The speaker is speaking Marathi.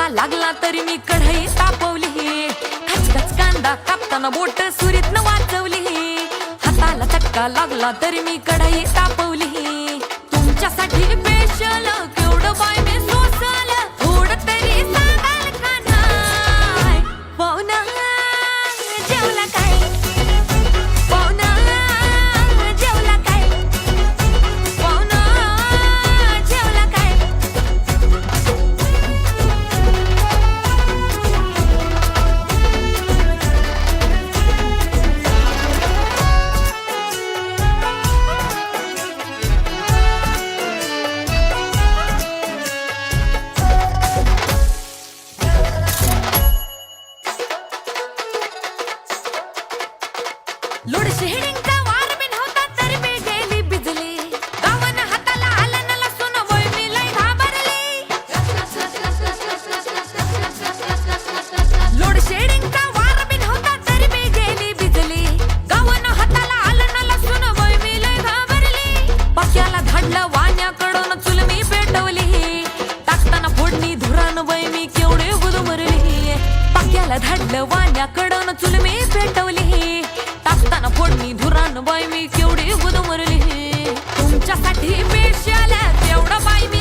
लागला तरी मी कढई तापवली, खचखच कांदा कापताना बोट सुरीतनं वाचवली, हाताला चटका लागला तरी मी कढई तापवली. तुमच्यासाठी स्पेशल केवढं बाय मी सोसल, थोडं तरी सांगाल का नाय? पाहुणा जेवला काय? पाहुणा जेवला काय? पाहुणा जेवला काय? लोड शेडिंगचा वार बिन होता तरी मी गेली भिजली, गावानं हाताला आलं न लसून वय मी लय घाबरली. लोड शेडिंगचा वार बिन होता तरी मी गेली भिजली, गावानं हाताला आलं न लसून वय मी लय घाबरली. पाक्याला धाडलं वाण्याकडून चूल मी पेटवली, टाकताना फोडणी धुरान वय मी केवढे गुदमरली. पाक्याला धाडलं वाण्याकडून चूल मी पेटवली, टाकताना फोडणी धुरान बाई मी केवढी गुदमरली. तुमच्यासाठी स्पेशल तेवढं बाई मी